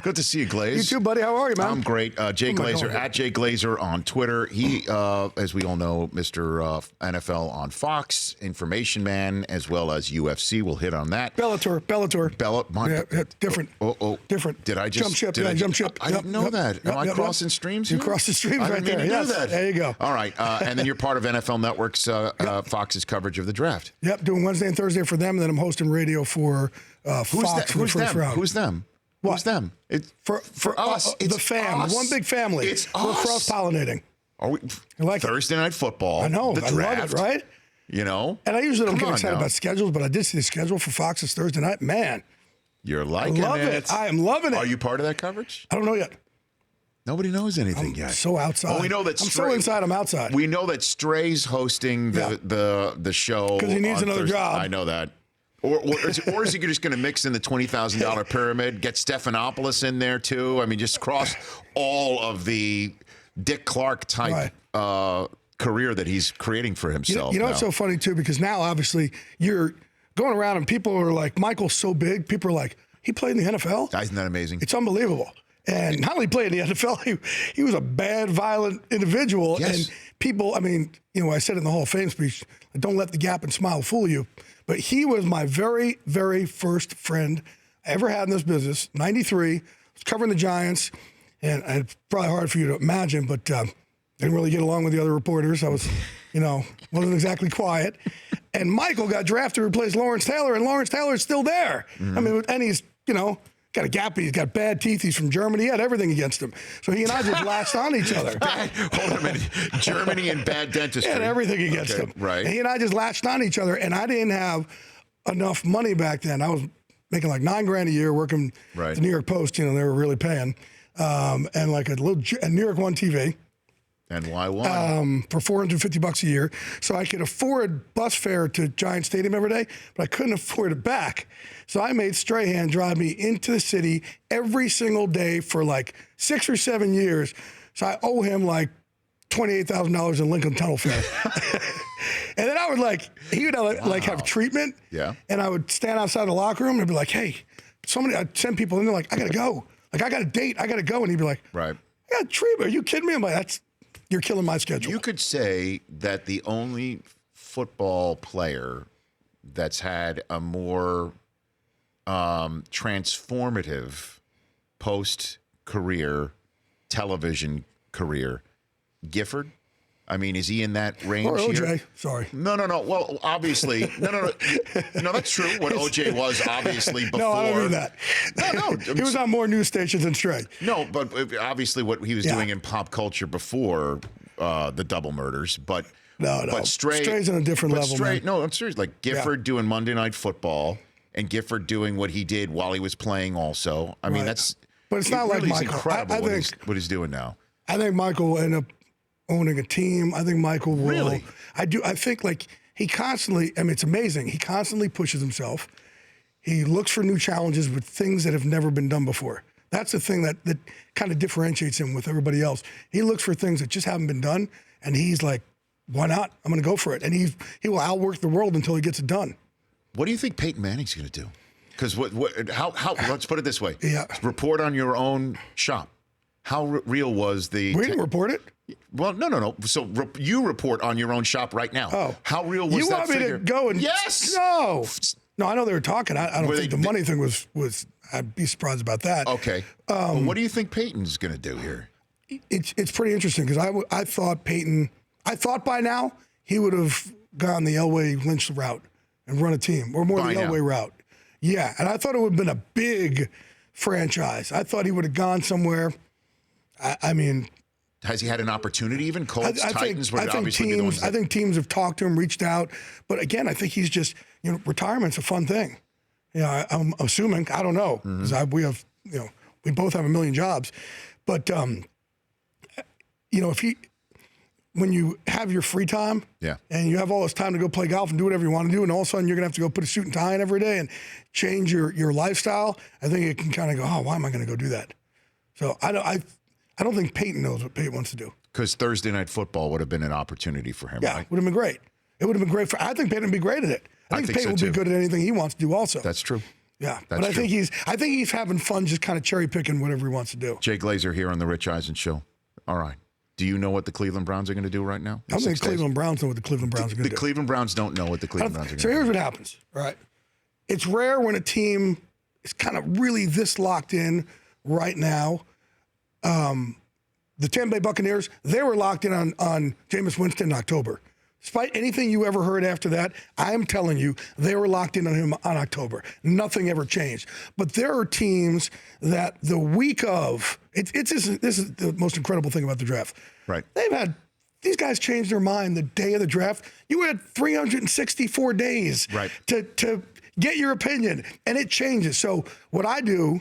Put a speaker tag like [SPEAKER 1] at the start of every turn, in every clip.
[SPEAKER 1] Good to see you, Glaze.
[SPEAKER 2] You too, buddy. How are you, man?
[SPEAKER 1] I'm great. Jay Glazer, at Jay Glazer on Twitter. He, as we all know, Mr. NFL on Fox, information man, as well as UFC. We'll hit on that.
[SPEAKER 2] Bellator. Different. Different.
[SPEAKER 1] Did I just
[SPEAKER 2] jump ship? Jump ship.
[SPEAKER 1] I didn't know that. Am I crossing streams here?
[SPEAKER 2] You crossed the streams
[SPEAKER 1] I
[SPEAKER 2] right
[SPEAKER 1] didn't
[SPEAKER 2] there.
[SPEAKER 1] mean to do that.
[SPEAKER 2] There you go.
[SPEAKER 1] All right. And then you're part of NFL Network's Fox's coverage of the draft.
[SPEAKER 2] Yep. Doing Wednesday and Thursday for them, and then I'm hosting radio for Fox for the first round.
[SPEAKER 1] Who's them?
[SPEAKER 2] What?
[SPEAKER 1] Who's them? For us, it's
[SPEAKER 2] the fam,
[SPEAKER 1] us.
[SPEAKER 2] one big family.
[SPEAKER 1] It's
[SPEAKER 2] We're
[SPEAKER 1] us.
[SPEAKER 2] cross-pollinating.
[SPEAKER 1] Are we?
[SPEAKER 2] Like
[SPEAKER 1] Thursday night football.
[SPEAKER 2] I know.
[SPEAKER 1] The
[SPEAKER 2] I
[SPEAKER 1] draft,
[SPEAKER 2] love it, right?
[SPEAKER 1] You know?
[SPEAKER 2] And I usually don't get excited
[SPEAKER 1] now.
[SPEAKER 2] about schedules, but I did see the schedule for Fox's Thursday night. Man,
[SPEAKER 1] You're liking
[SPEAKER 2] I love it. I am loving it.
[SPEAKER 1] Are you part of that coverage?
[SPEAKER 2] I don't know yet.
[SPEAKER 1] Nobody knows anything
[SPEAKER 2] I'm
[SPEAKER 1] yet.
[SPEAKER 2] so outside.
[SPEAKER 1] Oh, we know that.
[SPEAKER 2] I'm so inside. I'm outside.
[SPEAKER 1] We know that Stray's hosting the show
[SPEAKER 2] because he needs
[SPEAKER 1] on
[SPEAKER 2] another
[SPEAKER 1] Thursday.
[SPEAKER 2] job.
[SPEAKER 1] I know that. Or is he just going to mix in the $20,000 pyramid, get Stephanopoulos in there too? I mean, just cross all of the Dick Clark type career that he's creating for himself.
[SPEAKER 2] You know what's so funny too? Because now obviously you're going around and people are like, Michael's so big. People are like, he played in the NFL?
[SPEAKER 1] Isn't that amazing?
[SPEAKER 2] It's unbelievable. And not only played in the NFL, he was a bad, violent individual.
[SPEAKER 1] Yes.
[SPEAKER 2] And people, I mean, I said in the Hall of Fame speech, don't let the gap and smile fool you. But he was my very, very first friend I ever had in this business. 93, I was covering the Giants. And it's probably hard for you to imagine, but didn't really get along with the other reporters. I was, wasn't exactly quiet. And Michael got drafted to replace Lawrence Taylor, and Lawrence Taylor is still there. Mm-hmm. I mean, and he's, got a gap. He's got bad teeth. He's from Germany. He had everything against him. So he and I just latched on each other.
[SPEAKER 1] Hold on a minute. Germany and bad dentistry.
[SPEAKER 2] He had everything against him.
[SPEAKER 1] Right.
[SPEAKER 2] And he and I just latched on each other. And I didn't have enough money back then. I was making like $9,000 a year working at the New York Post. They were really paying. And like a New York One TV.
[SPEAKER 1] And why one?
[SPEAKER 2] For $450 a year. So I could afford bus fare to Giant Stadium every day, but I couldn't afford it back. So I made Strahan drive me into the city every single day for like 6 or 7 years. So I owe him like $28,000 in Lincoln Tunnel fare. And then I would he would have treatment.
[SPEAKER 1] Yeah.
[SPEAKER 2] And I would stand outside the locker room and be like, hey, I'd send people in there like, I got to go. Like, I got a date. I got to go. And he'd be like,
[SPEAKER 1] right.
[SPEAKER 2] I got treatment. Are you kidding me? I'm like, you're killing my schedule.
[SPEAKER 1] You could say that the only football player that's had a more transformative post-career television career, Gifford. I mean, is he in that range?
[SPEAKER 2] Or OJ.
[SPEAKER 1] Here?
[SPEAKER 2] Sorry.
[SPEAKER 1] No. Well, obviously, no. That's true. What OJ was obviously before.
[SPEAKER 2] No, I don't mean that.
[SPEAKER 1] No.
[SPEAKER 2] He was on more news stations than Stray.
[SPEAKER 1] No, but obviously what he was doing in pop culture before the double murders. But
[SPEAKER 2] no.
[SPEAKER 1] But
[SPEAKER 2] Stray's on a different level.
[SPEAKER 1] Man. No, I'm serious. Like Gifford doing Monday Night Football and Gifford doing what he did while he was playing. Also, I mean that's.
[SPEAKER 2] But it's not like Michael.
[SPEAKER 1] Incredible
[SPEAKER 2] I think
[SPEAKER 1] what he's doing now.
[SPEAKER 2] I think Michael will end up owning a team. I think Michael will.
[SPEAKER 1] Really?
[SPEAKER 2] I do. I think he constantly. I mean, it's amazing. He constantly pushes himself. He looks for new challenges with things that have never been done before. That's the thing that kind of differentiates him with everybody else. He looks for things that just haven't been done, and he's like, "Why not? I'm going to go for it." And he will outwork the world until he gets it done.
[SPEAKER 1] What do you think Peyton Manning's going to do? Because how let's put it this way.
[SPEAKER 2] Yeah.
[SPEAKER 1] Report on your own shop. How real was the?
[SPEAKER 2] We didn't report it.
[SPEAKER 1] Well, no. So you report on your own shop right now.
[SPEAKER 2] Oh,
[SPEAKER 1] how real was that figure?
[SPEAKER 2] You want me to go and?
[SPEAKER 1] Yes.
[SPEAKER 2] No. I know they were talking. I don't think the money thing was. I'd be surprised about that.
[SPEAKER 1] Okay. Well, what do you think Peyton's going to do here?
[SPEAKER 2] It's pretty interesting because I thought Peyton. I thought by now he would have gone the Elway Lynch route and run a team, or more the Elway route. Yeah, and I thought it would have been a big franchise. I thought he would have gone somewhere. I mean,
[SPEAKER 1] has he had an opportunity? Even Colts, Titans would obviously be the ones.
[SPEAKER 2] I think teams have talked to him, reached out, but again, I think he's just retirement's a fun thing. I'm assuming. I don't know because we have we both have a million jobs, but if when you have your free time, and you have all this time to go play golf and do whatever you want to do, and all of a sudden you're gonna have to go put a suit and tie on every day and change your lifestyle, I think it can kind of go, oh, why am I going to go do that? So I don't think Peyton knows what Peyton wants to do.
[SPEAKER 1] Because Thursday Night Football would have been an opportunity for him.
[SPEAKER 2] Yeah,
[SPEAKER 1] right?
[SPEAKER 2] would have been great. It would have been great I think Peyton would be great at it. I think Peyton would be good at anything he wants to do also.
[SPEAKER 1] That's true.
[SPEAKER 2] Yeah,
[SPEAKER 1] That's
[SPEAKER 2] but I
[SPEAKER 1] true.
[SPEAKER 2] think he's having fun just kind of cherry picking whatever he wants to do.
[SPEAKER 1] Jay Glazer here on the Rich Eisen Show. All right. Do you know what the Cleveland Browns are going to do right now?
[SPEAKER 2] I don't think Cleveland Browns know what the Cleveland Browns are going to do.
[SPEAKER 1] The Cleveland Browns don't know what the Cleveland Browns are going to do.
[SPEAKER 2] So here's what happens, right? It's rare when a team is kind of really this locked in right now. The Tampa Bay Buccaneers, they were locked in on Jameis Winston in October. Despite anything you ever heard after that, I am telling you, they were locked in on him on October. Nothing ever changed. But there are teams that the week of, this is the most incredible thing about the draft.
[SPEAKER 1] Right.
[SPEAKER 2] These guys changed their mind the day of the draft. You had 364 days to get your opinion, and it changes. So what I do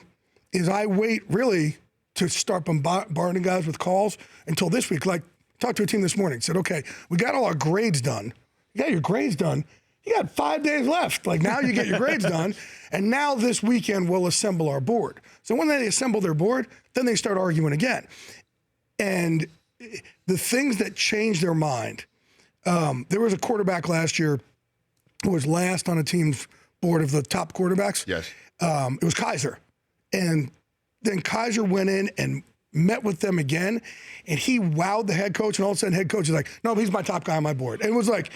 [SPEAKER 2] is I wait really to start bombarding guys with calls until this week. Like, talked to a team this morning, said, okay, we got all our grades done. You got your grades done. You got 5 days left. Like, now you get your grades done, and now this weekend we'll assemble our board. So when they assemble their board, then they start arguing again. And the things that change their mind, there was a quarterback last year who was last on a team's board of the top quarterbacks.
[SPEAKER 1] Yes.
[SPEAKER 2] It was Kaiser. And then Kaiser went in and met with them again, and he wowed the head coach, and all of a sudden head coach is like, no, he's my top guy on my board. And it was like,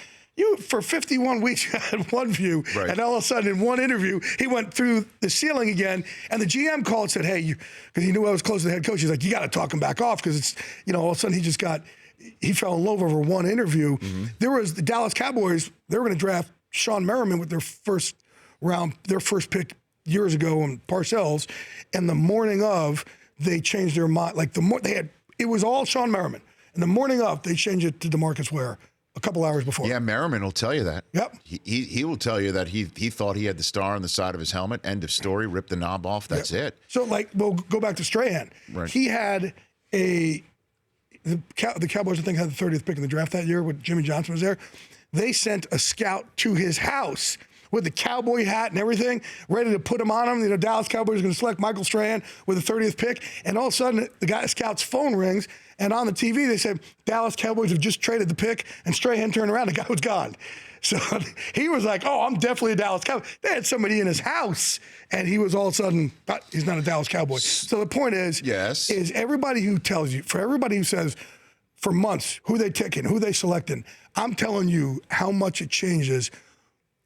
[SPEAKER 2] for 51 weeks, you had one view, and all of a sudden in one interview, he went through the ceiling again, and the GM called and said, hey, because he knew I was close to the head coach, he's like, you got to talk him back off, because it's, all of a sudden he fell in love over one interview. Mm-hmm. There was the Dallas Cowboys, they were going to draft Sean Merriman with their first pick years ago on Parcells, and the morning of, they changed their mind. Like it was all Sean Merriman. And the morning of, they changed it to DeMarcus Ware a couple hours before.
[SPEAKER 1] Yeah, Merriman will tell you that.
[SPEAKER 2] Yep.
[SPEAKER 1] He will tell you that he thought he had the star on the side of his helmet. End of story. Rip the knob off. That's it.
[SPEAKER 2] So we'll go back to Strahan.
[SPEAKER 1] Right.
[SPEAKER 2] He had the Cowboys, I think, had the 30th pick in the draft that year when Jimmy Johnson was there. They sent a scout to his house with the cowboy hat and everything, ready to put him on him. Dallas Cowboys are going to select Michael Strahan with the 30th pick. And all of a sudden, the scout's phone rings, and on the TV, they said, Dallas Cowboys have just traded the pick, and Strahan turned around, the guy was gone. So he was like, oh, I'm definitely a Dallas Cowboy. They had somebody in his house, and he was all of a sudden, he's not a Dallas Cowboy. So the point is, is everybody who tells you, for everybody who says for months who they ticking, who they selecting, I'm telling you how much it changes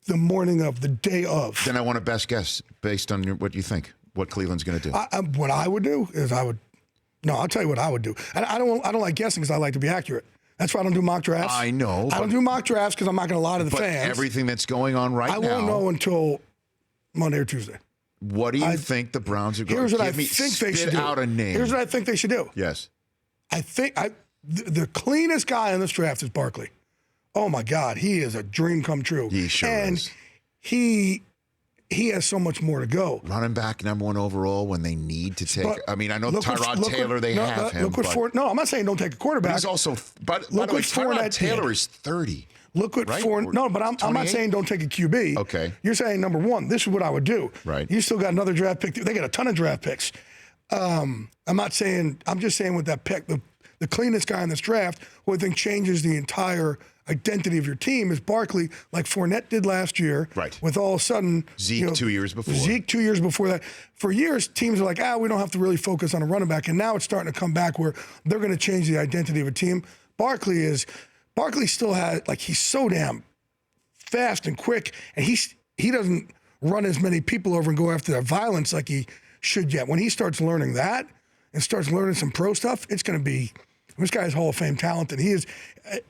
[SPEAKER 2] the morning of, the day of.
[SPEAKER 1] Then I want a best guess based on what you think, what Cleveland's going to do.
[SPEAKER 2] What I would do is I'll tell you what I would do. I don't like guessing because I like to be accurate. That's why I don't do mock drafts.
[SPEAKER 1] I know.
[SPEAKER 2] I don't do mock drafts because I'm not going to lie to the fans.
[SPEAKER 1] Everything that's going on right now.
[SPEAKER 2] I won't know until Monday or Tuesday.
[SPEAKER 1] What do you think the Browns are going to do?
[SPEAKER 2] Here's what I think they should do.
[SPEAKER 1] Out a name.
[SPEAKER 2] Here's what I think they should do.
[SPEAKER 1] Yes.
[SPEAKER 2] I think the cleanest guy in this draft is Barkley. Oh my God, he is a dream come true.
[SPEAKER 1] He sure is.
[SPEAKER 2] He has so much more to go.
[SPEAKER 1] Running back #1 overall when they need to take. I mean, I know Tyrod Taylor, they have him.
[SPEAKER 2] No, I'm not saying don't take a quarterback.
[SPEAKER 1] But he's also, by the way, Tyrod Taylor is 30.
[SPEAKER 2] Look what no, but I'm not saying don't take a QB.
[SPEAKER 1] Okay.
[SPEAKER 2] You're saying number one, this is what I would do.
[SPEAKER 1] Right.
[SPEAKER 2] You still got another draft pick. They got a ton of draft picks. I'm just saying with that pick, the cleanest guy in this draft, who I think changes the entire identity of your team is Barkley, like Fournette did last year.
[SPEAKER 1] Right.
[SPEAKER 2] With all of a sudden
[SPEAKER 1] Zeke 2 years before.
[SPEAKER 2] Zeke 2 years before that. For years, teams are like, we don't have to really focus on a running back. And now it's starting to come back where they're going to change the identity of a team. Barkley still has, he's so damn fast and quick, and he doesn't run as many people over and go after their violence like he should yet. When he starts learning that and starts learning some pro stuff, it's going to be. This guy's Hall of Fame talent, and he is.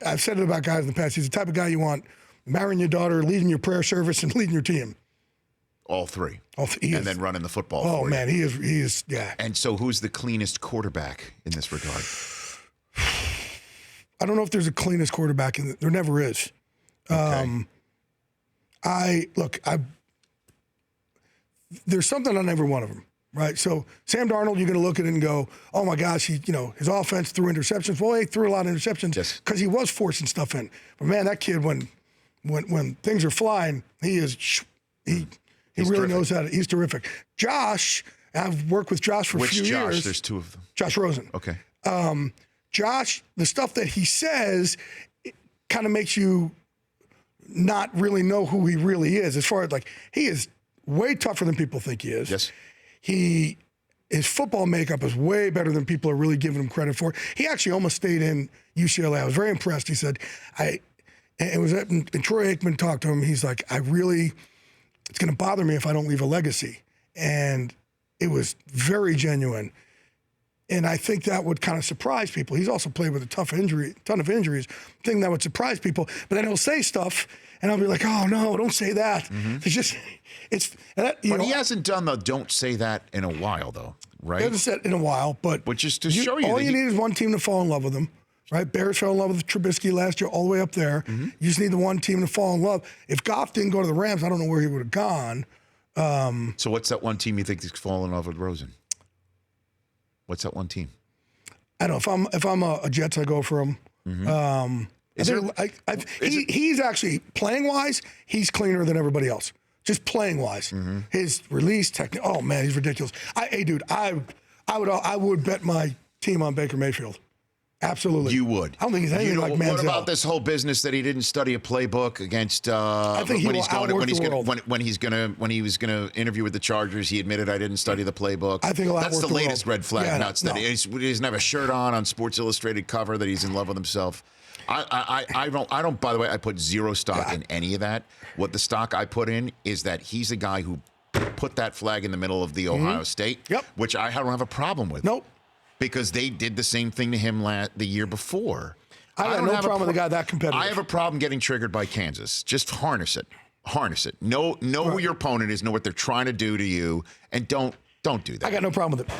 [SPEAKER 2] I've said it about guys in the past. He's the type of guy you want marrying your daughter, leading your prayer service, and leading your team.
[SPEAKER 1] All three.
[SPEAKER 2] And
[SPEAKER 1] then running the football.
[SPEAKER 2] Oh man, he is. Yeah.
[SPEAKER 1] And so, who's the cleanest quarterback in this regard?
[SPEAKER 2] I don't know if there's a cleanest quarterback there never is.
[SPEAKER 1] Okay.
[SPEAKER 2] There's something on every one of them. Right, so Sam Darnold, you're going to look at it and go, "Oh my gosh, his offense threw interceptions." Well, he threw a lot of interceptions because he was forcing stuff in. But man, that kid, when things are flying, he really
[SPEAKER 1] terrific.
[SPEAKER 2] knows how to. He's terrific. Josh, I've worked with Josh for a few years.
[SPEAKER 1] Which Josh? There's two of them.
[SPEAKER 2] Josh Rosen.
[SPEAKER 1] Okay.
[SPEAKER 2] Josh, the stuff that he says, kind of makes you not really know who he really is. As far as he is way tougher than people think he is.
[SPEAKER 1] Yes.
[SPEAKER 2] His football makeup is way better than people are really giving him credit for. He actually almost stayed in UCLA. I was very impressed. He said, and Troy Aikman talked to him. He's like, it's going to bother me if I don't leave a legacy. And it was very genuine. And I think that would kind of surprise people. He's also played with a ton of injuries, thing that would surprise people. But then he'll say stuff, and I'll be like, oh, no, don't say that. But
[SPEAKER 1] he hasn't done the don't say that in a while, though, right?
[SPEAKER 2] He hasn't said in a while, but
[SPEAKER 1] just to show you.
[SPEAKER 2] All you need is one team to fall in love with him, right? Bears fell in love with Trubisky last year all the way up there. You just need the one team to fall in love. If Goff didn't go to the Rams, I don't know where he would have gone.
[SPEAKER 1] So what's that one team you think is falling in love with Rosen? What's that one team?
[SPEAKER 2] I don't know. If I'm a Jets, I go for him. He's actually playing wise, he's cleaner than everybody else. Just playing wise, his release technique. Oh man, he's ridiculous. Hey dude, I would bet my team on Baker Mayfield. Absolutely.
[SPEAKER 1] You would.
[SPEAKER 2] I don't think he's anything like Manziel.
[SPEAKER 1] What about this whole business that he didn't study a playbook against?
[SPEAKER 2] I think when
[SPEAKER 1] he was going to interview with the Chargers, he admitted I didn't study the playbook.
[SPEAKER 2] I think
[SPEAKER 1] that's the latest red flag.
[SPEAKER 2] Yeah,
[SPEAKER 1] not study. He doesn't have a shirt on Sports Illustrated cover that he's in love with himself. I don't. By the way, I put zero stock in any of that. What the stock I put in is that he's a guy who put that flag in the middle of the Ohio State, which I don't have a problem with.
[SPEAKER 2] Nope.
[SPEAKER 1] Because they did the same thing to him the year before.
[SPEAKER 2] I have no problem with a guy that competitive.
[SPEAKER 1] I have a problem getting triggered by Kansas. Just harness it. Harness it. Know who your opponent is. Know what they're trying to do to you, and don't do that.
[SPEAKER 2] I got no problem with it.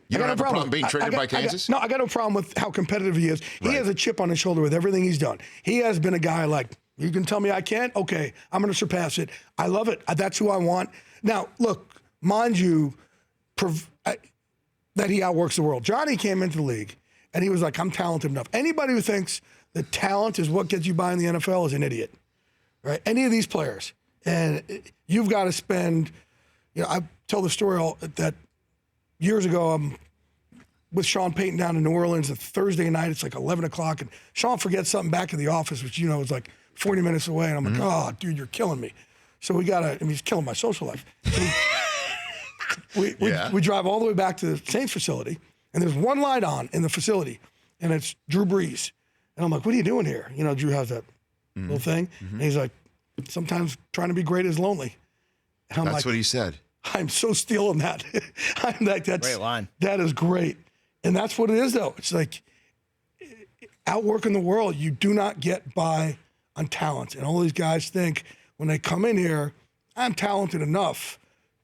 [SPEAKER 1] You don't have a problem being triggered by Kansas?
[SPEAKER 2] I got no problem with how competitive he is. He has a chip on his shoulder with everything he's done. He has been a guy like, you can tell me I can't? Okay, I'm going to surpass it. I love it. That's who I want. Now, look, mind you, that he outworks the world. Johnny came into the league, and he was like, I'm talented enough. Anybody who thinks that talent is what gets you by in the NFL is an idiot, right? Any of these players. And you've got to spend, I tell the story that years ago, I'm with Sean Payton down in New Orleans. It's Thursday night. It's like 11 o'clock. And Sean forgets something back in the office, which, is like 40 minutes away. And I'm like, oh, dude, you're killing me. So he's killing my social life. We drive all the way back to the Saints facility, and there's one light on in the facility, and it's Drew Brees. And I'm like, what are you doing here? Drew has that little thing. And he's like, sometimes trying to be great is lonely. And I'm
[SPEAKER 1] That's what he said.
[SPEAKER 2] I'm so stealing that. I'm like, that's
[SPEAKER 3] great line.
[SPEAKER 2] That is great. And that's what it is, though. It's like outworking the world. You do not get by on talent. And all these guys think when they come in here, I'm talented enough.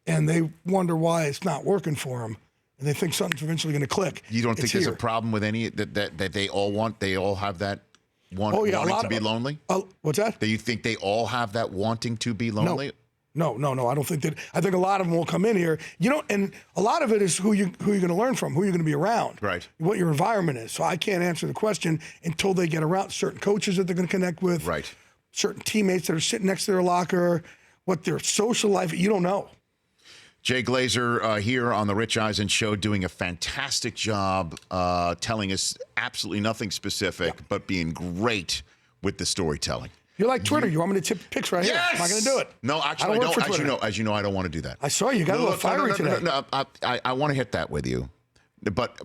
[SPEAKER 2] And they wonder why it's not working for them. And they think something's eventually going to click.
[SPEAKER 1] You don't think there's a problem with any that they all have that wanting to be lonely?
[SPEAKER 2] What's that?
[SPEAKER 1] Do you think they all have that wanting to be lonely?
[SPEAKER 2] No. I don't think that. I think a lot of them will come in here. And a lot of it is who you're going to learn from, who you're going to be around,
[SPEAKER 1] right?
[SPEAKER 2] What your environment is. So I can't answer the question until they get around certain coaches that they're going to connect with,
[SPEAKER 1] right?
[SPEAKER 2] Certain teammates that are sitting next to their locker, what their social life. You don't know.
[SPEAKER 1] Jay Glazer here on the Rich Eisen Show doing a fantastic job telling us absolutely nothing specific, but being great with the storytelling.
[SPEAKER 2] You're like Twitter. You want me to tip pics right here? I'm not going to do it.
[SPEAKER 1] No, actually, I don't. As you know, I don't want to do that.
[SPEAKER 2] I saw you got a little fiery today.
[SPEAKER 1] No, I want to hit that with you, but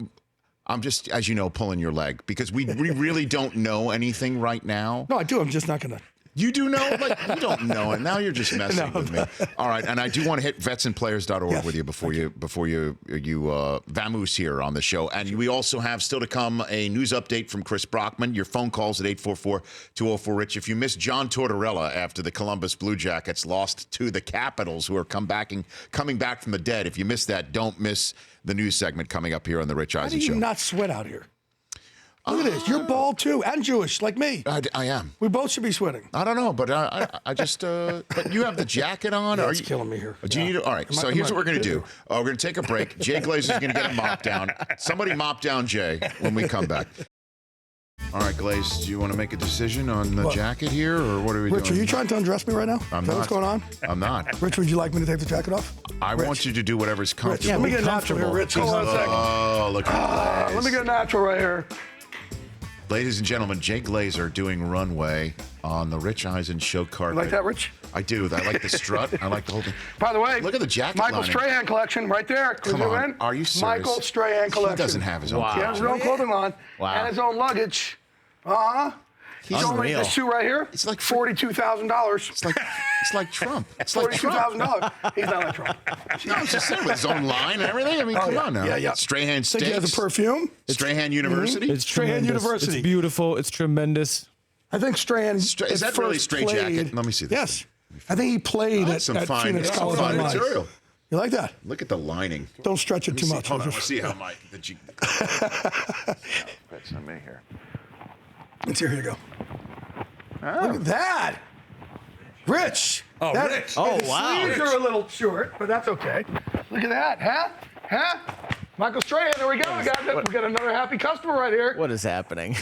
[SPEAKER 1] I'm just, as you know, pulling your leg because we really don't know anything right now.
[SPEAKER 2] No, I do. I'm just not going to.
[SPEAKER 1] You do know, but you don't know it. Now you're just messing with me. All right, and I do want to hit vetsandplayers.org with you before you vamoose here on the show. And we also have still to come a news update from Chris Brockman. Your phone calls at 844-204-RICH. If you missed John Tortorella after the Columbus Blue Jackets lost to the Capitals, who are coming back from the dead, if you missed that, don't miss the news segment coming up here on the Rich Eisen Show.
[SPEAKER 2] How do you not sweat out here? Look at this. You're bald, too, and Jewish, like me.
[SPEAKER 1] I am.
[SPEAKER 2] We both should be sweating.
[SPEAKER 1] I don't know, but I just... but you have the jacket on?
[SPEAKER 2] Yeah, it's killing me here.
[SPEAKER 1] Do you need all right, so here's what we're going to do. We're going to take a break. Jay Glazer is going to get a mop down. Somebody mop down Jay when we come back. All right, Glaze, do you want to make a decision on the jacket here, or what are we doing?
[SPEAKER 2] Rich, are you trying to undress me right now?
[SPEAKER 1] I'm
[SPEAKER 2] Is that
[SPEAKER 1] not.
[SPEAKER 2] what's going on?
[SPEAKER 1] I'm not.
[SPEAKER 2] Rich, would you like me to take the jacket off?
[SPEAKER 1] I want you to do whatever's comfortable.
[SPEAKER 2] Let me get natural here, Rich. Hold on a second.
[SPEAKER 1] Oh, look at Glaze.
[SPEAKER 2] Let me get natural right here.
[SPEAKER 1] Ladies and gentlemen, Jay Glazer doing runway on the Rich Eisen show carpet.
[SPEAKER 2] You like that, Rich?
[SPEAKER 1] I do. I like the strut. I like the whole thing.
[SPEAKER 2] By the way,
[SPEAKER 1] look at the jacket
[SPEAKER 2] Michael
[SPEAKER 1] lining.
[SPEAKER 2] Strahan collection right there.
[SPEAKER 1] Come on. Are you serious?
[SPEAKER 2] Michael Strahan collection.
[SPEAKER 1] He doesn't have his own
[SPEAKER 2] He has his own clothing line and his own luggage. He's only this suit right here. It's like $42,000.
[SPEAKER 1] It's like Trump. It's like
[SPEAKER 2] $42,000. He's not like Trump.
[SPEAKER 1] No, I'm just saying with his own line and everything. I mean, come on now.
[SPEAKER 2] Yeah.
[SPEAKER 1] Strahan
[SPEAKER 2] Think
[SPEAKER 1] Steaks.
[SPEAKER 2] he has a perfume?
[SPEAKER 1] Strahan University.
[SPEAKER 3] It's
[SPEAKER 2] Strahan
[SPEAKER 3] tremendous.
[SPEAKER 2] University.
[SPEAKER 3] It's beautiful. It's tremendous.
[SPEAKER 2] I think Strahan
[SPEAKER 1] Is that really straight jacket? Let me see this.
[SPEAKER 2] Yes. I think he played at Phoenix College.
[SPEAKER 1] Fine material.
[SPEAKER 2] You like that?
[SPEAKER 1] Look at the lining.
[SPEAKER 2] Don't stretch it too much.
[SPEAKER 1] Hold on. Let's see how Mike. Fits on me here.
[SPEAKER 2] Let's see. Here you go. Look at that. Rich.
[SPEAKER 3] Oh, Rich. Oh, wow.
[SPEAKER 2] The sleeves are a little short, but that's okay. Look at that. Huh? Michael Strahan, there we go. We got another happy customer right here.
[SPEAKER 3] What is happening?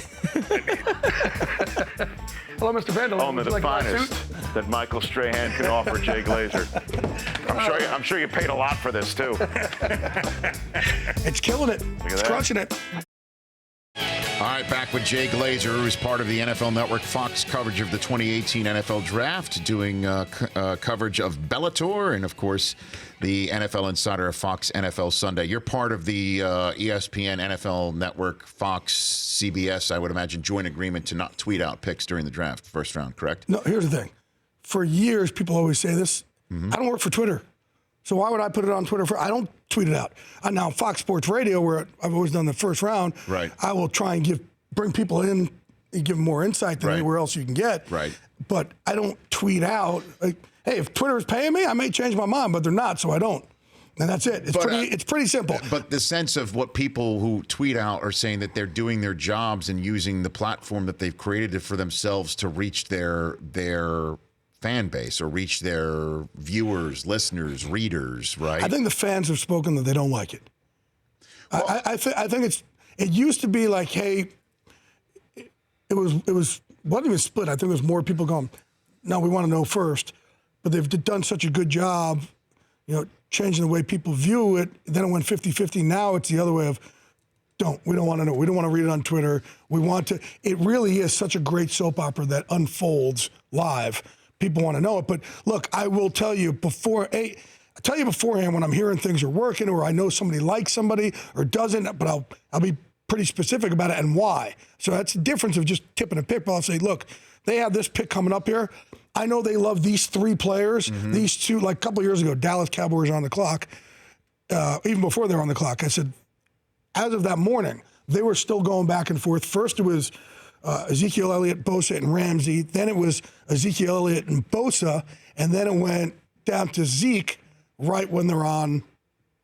[SPEAKER 2] Hello, Mr. Vandal.
[SPEAKER 4] Only the finest that Michael Strahan can offer Jay Glazer. I'm sure you paid a lot for this, too.
[SPEAKER 2] It's killing it. It's crushing it.
[SPEAKER 1] All right, back with Jay Glazer, who's part of the NFL Network Fox coverage of the 2018 NFL Draft, doing coverage of Bellator and, of course, the NFL Insider of Fox NFL Sunday. You're part of the ESPN NFL Network Fox CBS, I would imagine, joint agreement to not tweet out picks during the draft, first round, correct?
[SPEAKER 2] No, here's the thing. For years, people always say this. I don't work for Twitter. So why would I put it on Twitter? I don't tweet it out. Now, Fox Sports Radio, where I've always done the first round,
[SPEAKER 1] right.
[SPEAKER 2] I will try and bring people in and give them more insight than anywhere else you can get.
[SPEAKER 1] Right.
[SPEAKER 2] But I don't tweet out. Like, hey, if Twitter is paying me, I may change my mind, but they're not, so I don't. And that's it. It's pretty simple.
[SPEAKER 1] But the sense of what people who tweet out are saying that they're doing their jobs and using the platform that they've created for themselves to reach their fan base or reach their viewers, listeners, readers, right?
[SPEAKER 2] I think the fans have spoken that they don't like it. Well, I think it used to be like, hey, it wasn't even split. I think there was more people going, no, we want to know first. But they've done such a good job, changing the way people view it. Then it went 50-50. Now it's the other way of, we don't want to know. We don't want to read it on Twitter. We want to. It really is such a great soap opera that unfolds live. People want to know it. But look, I will tell you beforehand when I'm hearing things are working or I know somebody likes somebody or doesn't, but I'll be pretty specific about it and why. So that's the difference of just tipping a pick. But I'll say, look, they have this pick coming up here. I know they love these three players. These two, like a couple of years ago, Dallas Cowboys are on the clock. Even before they were on the clock, I said, as of that morning, they were still going back and forth. First it was Ezekiel Elliott, Bosa, and Ramsey. Then it was Ezekiel Elliott and Bosa. And then it went down to Zeke right when they're on,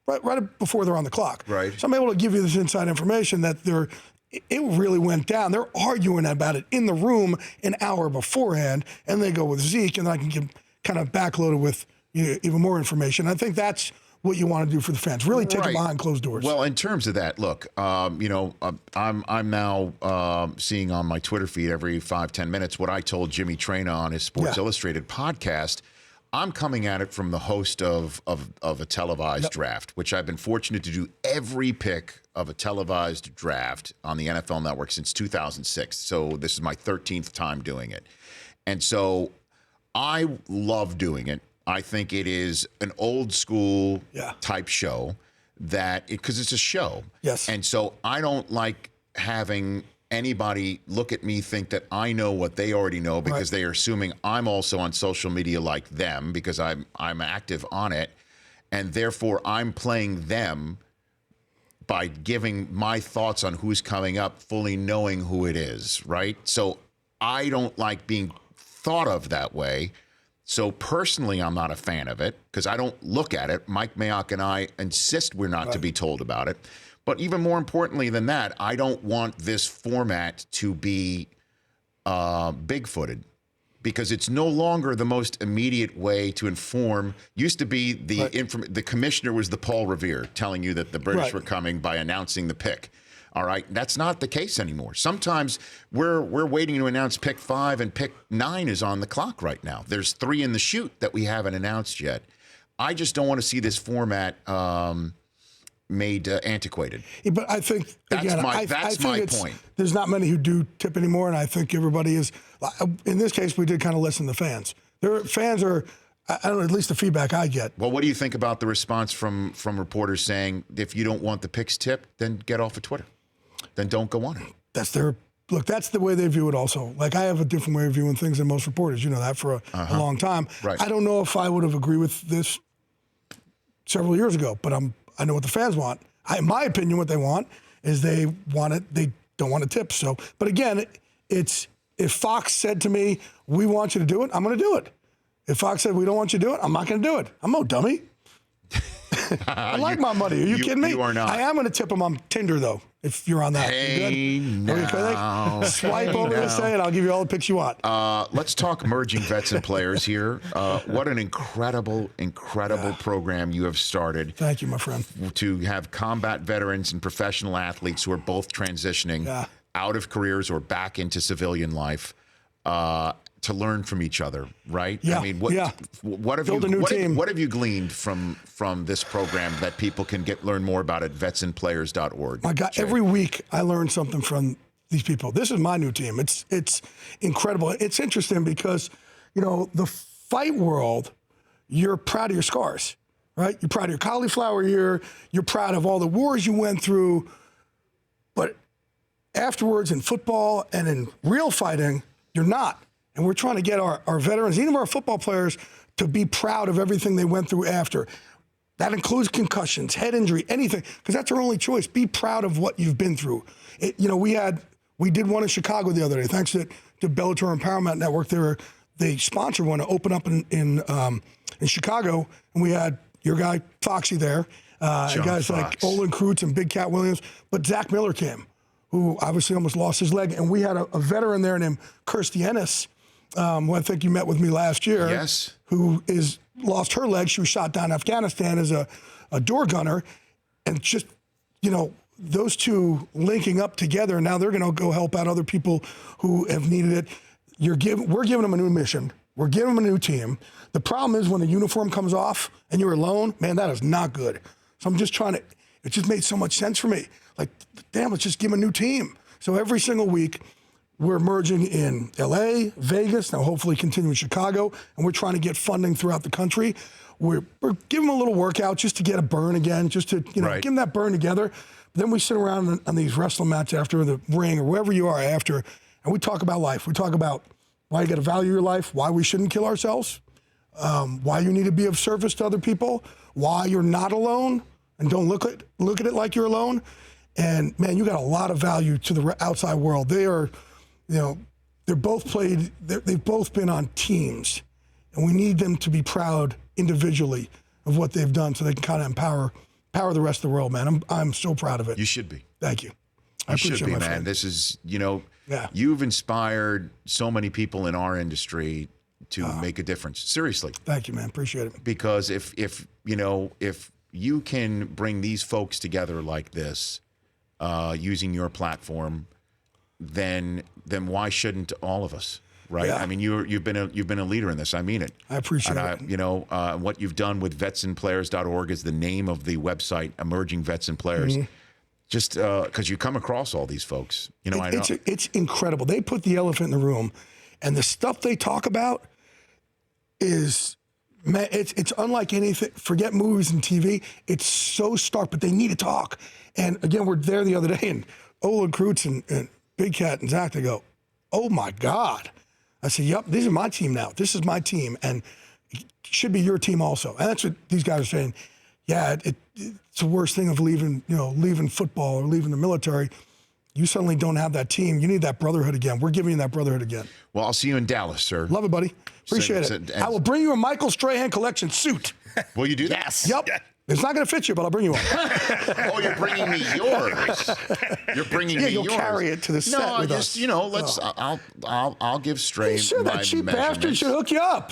[SPEAKER 2] right before they're on the clock.
[SPEAKER 1] Right.
[SPEAKER 2] So I'm able to give you this inside information that it really went down. They're arguing about it in the room an hour beforehand, and they go with Zeke, and then I can get kind of backloaded with even more information. I think that's what you want to do for the fans. Really take it behind closed doors.
[SPEAKER 1] Well, in terms of that, look, I'm now seeing on my Twitter feed every 5-10 minutes what I told Jimmy Traina on his Sports Illustrated podcast. I'm coming at it from the host of a televised draft, which I've been fortunate to do every pick of a televised draft on the NFL Network since 2006. So this is my 13th time doing it. And so I love doing it. I think it is an old school type show because it's a show.
[SPEAKER 2] Yes.
[SPEAKER 1] And so I don't like having anybody look at me, think that I know what they already know because they are assuming I'm also on social media like them because I'm active on it. And therefore I'm playing them by giving my thoughts on who's coming up, fully knowing who it is, right? So I don't like being thought of that way. So personally, I'm not a fan of it because I don't look at it. Mike Mayock and I insist we're not to be told about it. But even more importantly than that, I don't want this format to be big-footed because it's no longer the most immediate way to inform. Used to be the commissioner was the Paul Revere telling you that the British were coming by announcing the pick. All right, that's not the case anymore. Sometimes we're waiting to announce pick 5 and pick 9 is on the clock right now. There's 3 in the chute that we haven't announced yet. I just don't want to see this format made antiquated.
[SPEAKER 2] Yeah, but I think
[SPEAKER 1] That's
[SPEAKER 2] again,
[SPEAKER 1] my-
[SPEAKER 2] I
[SPEAKER 1] that's
[SPEAKER 2] think
[SPEAKER 1] my
[SPEAKER 2] it's,
[SPEAKER 1] point.
[SPEAKER 2] There's not many who do tip anymore, and I think everybody is. In this case, we did kind of listen to fans. Fans are. I don't know. At least the feedback I get.
[SPEAKER 1] Well, what do you think about the response from reporters saying if you don't want the picks tipped, then get off of Twitter, then don't go on it?
[SPEAKER 2] That's their look. That's the way they view it. Also, like I have a different way of viewing things than most reporters. You know that for a long time.
[SPEAKER 1] Right.
[SPEAKER 2] I don't know if I would have agreed with this several years ago, but I know what the fans want. In my opinion, what they want is they want it. They don't want a tip. So, but again, it's if Fox said to me, "We want you to do it," I'm going to do it. If Fox said, "We don't want you to do it," I'm not going to do it. I'm no dummy. I like my money. Are you kidding me?
[SPEAKER 1] You are not.
[SPEAKER 2] I am going to tip them on Tinder, though, if you're on that.
[SPEAKER 1] Hey,
[SPEAKER 2] you good?
[SPEAKER 1] now.
[SPEAKER 2] Swipe over this thing, and I'll give you all the picks you want.
[SPEAKER 1] Let's talk emerging vets and players here. What an incredible program you have started.
[SPEAKER 2] Thank you, my friend.
[SPEAKER 1] To have combat veterans and professional athletes who are both transitioning out of careers or back into civilian life to learn from each other, right?
[SPEAKER 2] Yeah.
[SPEAKER 1] I mean, what have
[SPEAKER 2] Build a new
[SPEAKER 1] what,
[SPEAKER 2] team.
[SPEAKER 1] what have you gleaned from this program that people can learn more about at vetsandplayers.org?
[SPEAKER 2] My God,
[SPEAKER 1] Jay?
[SPEAKER 2] every week I learn something from these people. This is my new team. It's incredible. It's interesting because, you know, the fight world, you're proud of your scars, right? You're proud of your cauliflower ear. You're proud of all the wars you went through. But afterwards in football and in real fighting, you're not. And we're trying to get our veterans, even our football players, to be proud of everything they went through after. That includes concussions, head injury, anything, because that's our only choice. Be proud of what you've been through. We did one in Chicago the other day, thanks to Bellator and Paramount Network. They sponsored one to open up in Chicago, and we had your guy Foxy there, and guys
[SPEAKER 1] Fox.
[SPEAKER 2] like Olin Kreutz and Big Cat Williams, but Zach Miller came, who obviously almost lost his leg, and we had a veteran there named Kirstie Ennis, who I think you met with me last year.
[SPEAKER 1] Yes.
[SPEAKER 2] Who lost her leg. She was shot down in Afghanistan as a door gunner. And just, you know, those two linking up together, and now they're going to go help out other people who have needed it. We're giving them a new mission. We're giving them a new team. The problem is when the uniform comes off and you're alone, man, that is not good. So I'm just trying to, it just made so much sense for me. Like, damn, let's just give them a new team. So every single week, we're merging in LA, Vegas, now hopefully continue in Chicago, and we're trying to get funding throughout the country. We're giving them a little workout just to get a burn again, just to give them that burn together. But then we sit around on these wrestling mats after the ring or wherever you are after, and we talk about life. We talk about why you got to value your life, why we shouldn't kill ourselves, why you need to be of service to other people, why you're not alone, and don't look at it like you're alone. And man, you got a lot of value to the outside world. They are. You know, they've both been on teams, and we need them to be proud individually of what they've done so they can kind of empower the rest of the world, man. I'm so proud of it.
[SPEAKER 1] You should be.
[SPEAKER 2] Thank you. I
[SPEAKER 1] You
[SPEAKER 2] appreciate
[SPEAKER 1] should be,
[SPEAKER 2] my
[SPEAKER 1] man.
[SPEAKER 2] friend.
[SPEAKER 1] This is, you've inspired so many people in our industry to make a difference. Seriously.
[SPEAKER 2] Thank you, man. Appreciate it.
[SPEAKER 1] Because if you can bring these folks together like this, using your platform, then why shouldn't all of us, right?
[SPEAKER 2] Yeah.
[SPEAKER 1] I mean, you've been a leader in this. I mean it.
[SPEAKER 2] I appreciate it.
[SPEAKER 1] What you've done with vetsandplayers.org is the name of the website, Emerging Vets and Players.
[SPEAKER 2] Mm-hmm.
[SPEAKER 1] Just because you come across all these folks, I know.
[SPEAKER 2] It's incredible. They put the elephant in the room, and the stuff they talk about is, man, it's unlike anything. Forget movies and TV. It's so stark, but they need to talk. And again, we're there the other day, and Olin Kreutz and Big Cat and Zach, they go, "Oh my God." I said, "Yep, these are my team now. This is my team, and it should be your team also." And that's what these guys are saying. Yeah, it's the worst thing of leaving football or leaving the military. You suddenly don't have that team. You need that brotherhood again. We're giving you that brotherhood again.
[SPEAKER 1] Well, I'll see you in Dallas, sir.
[SPEAKER 2] Love it, buddy. Appreciate it. I will bring you a Michael Strahan collection suit.
[SPEAKER 1] Will you do that?
[SPEAKER 3] Yes.
[SPEAKER 2] Yep. It's not going to fit you, but I'll bring you one.
[SPEAKER 1] Oh, you're bringing me yours. You're bringing me yours.
[SPEAKER 2] You'll carry it to the set with us.
[SPEAKER 1] Let's. I'll give Stray
[SPEAKER 2] Sure,
[SPEAKER 1] my
[SPEAKER 2] that cheap
[SPEAKER 1] measurements.
[SPEAKER 2] bastard should hook you up.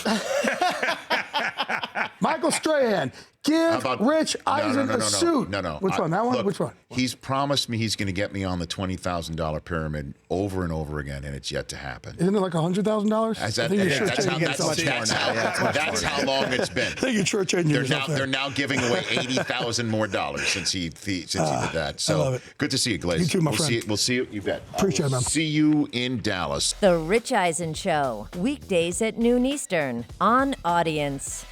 [SPEAKER 2] Michael Strahan, give Rich Eisen a suit.
[SPEAKER 1] No.
[SPEAKER 2] Which one? That one?
[SPEAKER 1] Look,
[SPEAKER 2] Which one?
[SPEAKER 1] He's promised me he's going to get me on the $20,000 pyramid over and over again, and it's yet to happen.
[SPEAKER 2] Isn't it like $100,000?
[SPEAKER 1] That's how long it's been.
[SPEAKER 2] I think you're shortchanging yourself there.
[SPEAKER 1] They're now giving away $80,000 more since he did that. So
[SPEAKER 2] I love it.
[SPEAKER 1] good to see you, Glaze.
[SPEAKER 2] You too, my friend.
[SPEAKER 1] We'll see you. You bet.
[SPEAKER 2] Appreciate it, man.
[SPEAKER 1] See you in Dallas.
[SPEAKER 5] The Rich Eisen Show, weekdays at noon Eastern on Audience.